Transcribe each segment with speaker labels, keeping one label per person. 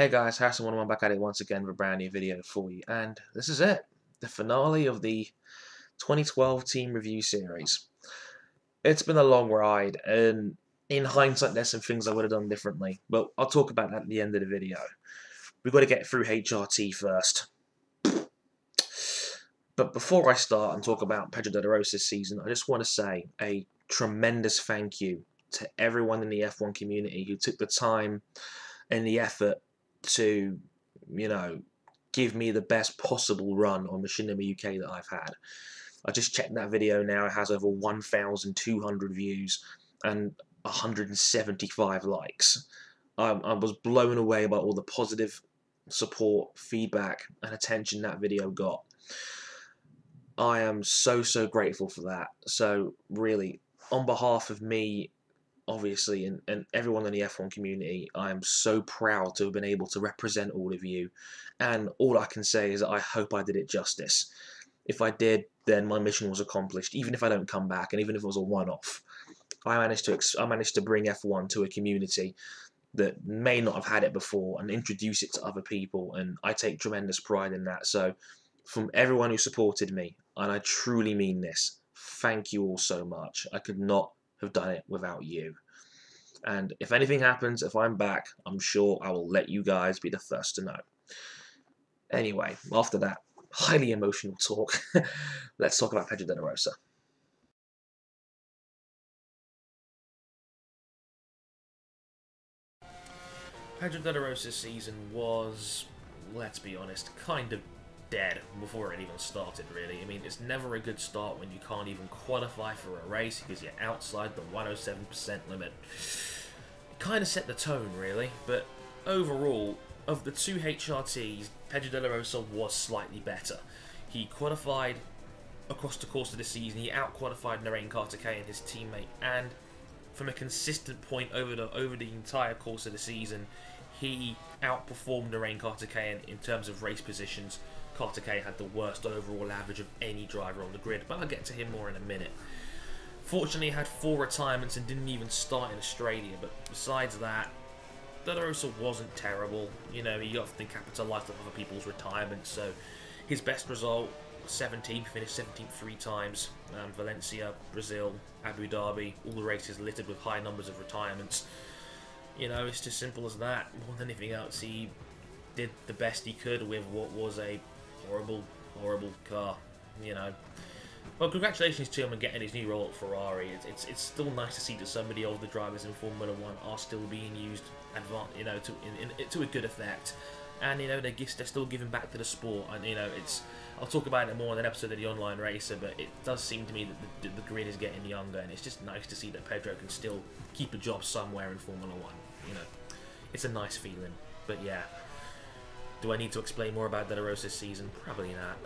Speaker 1: Hey guys, Harrison One back at it once again with a brand new video for you, and this is it, the finale of the 2012 team review series. It's been a long ride, and in hindsight there's some things I would have done differently, but I'll talk about that at the end of the video. We've got to get through HRT first. But before I start and talk about Pedro de Rosa's season, I just want to say a tremendous thank you to everyone in the F1 community who took the time and the effort to, give me the best possible run on Machinima UK that I've had. I just checked that video now. It has over 1,200 views and 175 likes. I was blown away by all the positive support, feedback, and attention that video got. I am so grateful for that. So really, on behalf of me, obviously, and everyone in the F1 community, I am so proud to have been able to represent all of you, and all I can say is that I hope I did it justice. If I did, then my mission was accomplished, even if I don't come back, and even if it was a one-off. I managed to bring F1 to a community that may not have had it before and introduce it to other people, and I take tremendous pride in that. So from everyone who supported me, and I truly mean this, thank you all so much. I could not have done it without you. And if anything happens, if I'm back, I'm sure I will let you guys be the first to know. Anyway, after that highly emotional talk, let's talk about Pedro de Rosa. Pedro de Rosa's season was, let's be honest, kind of dead before it even started, really. I mean, it's never a good start when you can't even qualify for a race because you're outside the 107% limit. It kind of set the tone, really, but overall, of the two HRTs, Pedro de Rosa was slightly better. He qualified across the course of the season, he out-qualified Narain, Karthikeyan, his teammate, and from a consistent point over the entire course of the season, he outperformed Narain, Karthikeyan in terms of race positions. Karthikeyan had the worst overall average of any driver on the grid, but I'll get to him more in a minute. Fortunately, he had 4 retirements and didn't even start in Australia, but besides that, De Rosa wasn't terrible. You know, he often capitalised on other people's retirements, so his best result, 17th, finished 17th 3 times. Valencia, Brazil, Abu Dhabi, all the races littered with high numbers of retirements. You know, it's just simple as that. More than anything else, he did the best he could with what was a horrible car, you know. Well, congratulations to him on getting his new role at Ferrari. It's still nice to see that so many older drivers in Formula 1 are still being used, you know, to a good effect, and you know they're still giving back to the sport. And you know, I'll talk about it more in an episode of the Online Racer, but it does seem to me that the grid is getting younger, and it's just nice to see that Pedro can still keep a job somewhere in Formula 1. You know, it's a nice feeling. But yeah. Do I need to explain more about De Rosa's season? Probably not.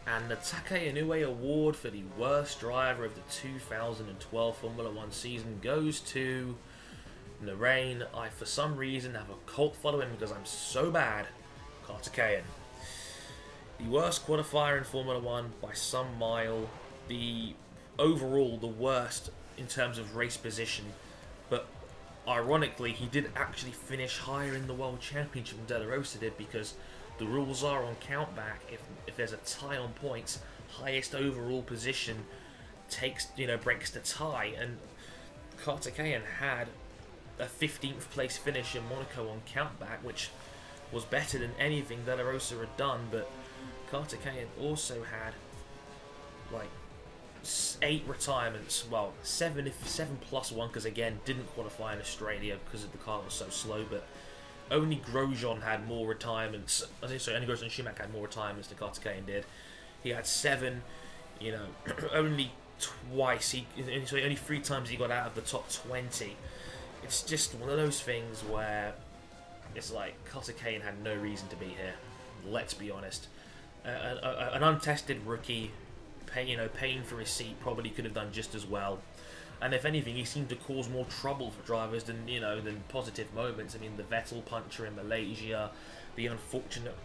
Speaker 1: And the Take Inoue Award for the worst driver of the 2012 Formula 1 season goes to Narain. I, for some reason, have a cult following because I'm so bad. Karthikeyan. The worst qualifier in Formula 1 by some mile. Overall, the worst in terms of race position, but ironically he did actually finish higher in the World Championship than De Rosa did, because the rules are on countback. If there's a tie on points, highest overall position breaks the tie, and Karthikeyan had a 15th place finish in Monaco on countback, which was better than anything De Rosa had done. But Karthikeyan also had like 8 retirements, well 7 plus 1, because again didn't qualify in Australia because the car was so slow, but only Grosjean had more retirements. Sorry, only Grosjean and Schumacher had more retirements than Karthikeyan did. He had 7, you know, only 3 times he got out of the top 20. It's just one of those things where it's like Karthikeyan had no reason to be here. Let's be honest. An untested rookie, paying for his seat, probably could have done just as well. And if anything, he seemed to cause more trouble for drivers than positive moments. I mean, the Vettel puncher in Malaysia, the unfortunate,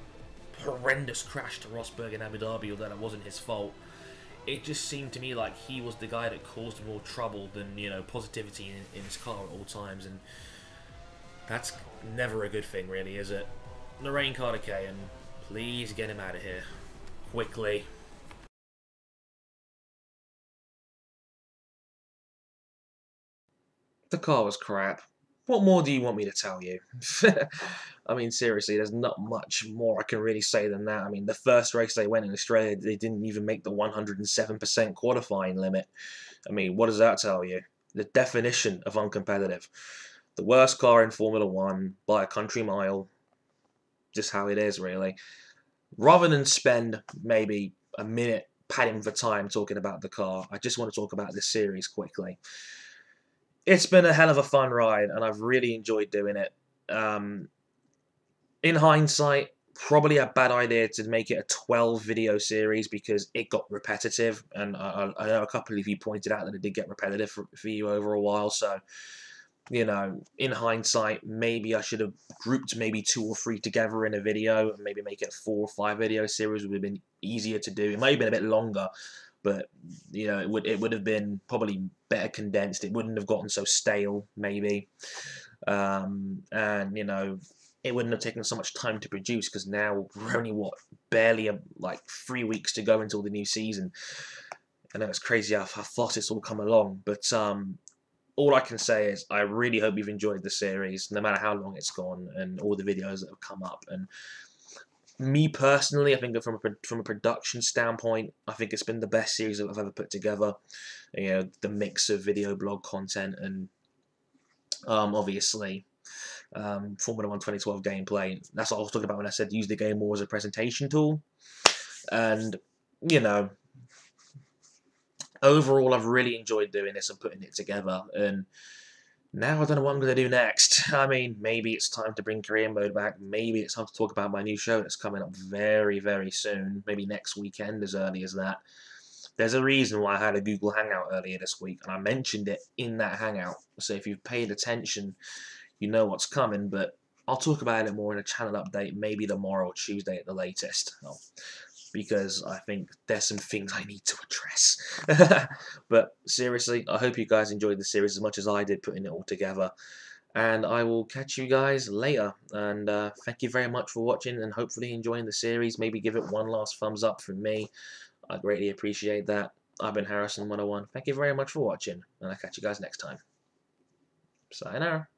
Speaker 1: horrendous crash to Rosberg in Abu Dhabi, although that wasn't his fault. it just seemed to me like he was the guy that caused more trouble than, you know, positivity in his car at all times, and that's never a good thing, really, is it? Narain Karthikeyan, please get him out of here. Quickly. The car was crap. What more do you want me to tell you? I mean, seriously, there's not much more I can really say than that. I mean, the first race they went in Australia, they didn't even make the 107% qualifying limit. I mean, what does that tell you? The definition of uncompetitive. The worst car in Formula One by a country mile. Just how it is, really. Rather than spend maybe a minute padding for time talking about the car, I just want to talk about this series quickly. It's been a hell of a fun ride, and I've really enjoyed doing it. In hindsight, probably a bad idea to make it a 12 video series because it got repetitive, and I know a couple of you pointed out that it did get repetitive for you over a while, so, you know, in hindsight, maybe I should have grouped maybe 2 or 3 together in a video, and maybe make it a 4 or 5 video series. Would have been easier to do. It might have been a bit longer, but, you know, it would have been probably better condensed. It wouldn't have gotten so stale, maybe, and, you know, it wouldn't have taken so much time to produce, because now we're only, what, barely like 3 weeks to go until the new season. I know it's crazy how fast it's all come along, but all I can say is I really hope you've enjoyed the series, no matter how long it's gone, and all the videos that have come up. And me personally, I think from a production standpoint, I think it's been the best series that I've ever put together. You know, the mix of video blog content and obviously Formula 1 2012 gameplay. That's what I was talking about when I said use the game more as a presentation tool. And, you know, overall, I've really enjoyed doing this and putting it together. And now I don't know what I'm going to do next. I mean, maybe it's time to bring career mode back. Maybe it's time to talk about my new show that's coming up very, very soon. Maybe next weekend, as early as that. There's a reason why I had a Google Hangout earlier this week, and I mentioned it in that Hangout. So if you've paid attention, you know what's coming, but I'll talk about it more in a channel update, maybe tomorrow or Tuesday at the latest. Because I think there's some things I need to address. But seriously, I hope you guys enjoyed the series as much as I did putting it all together. And I will catch you guys later. And thank you very much for watching and hopefully enjoying the series. Maybe give it one last thumbs up from me. I greatly appreciate that. I've been Harrison101. Thank you very much for watching, and I'll catch you guys next time. Sayonara.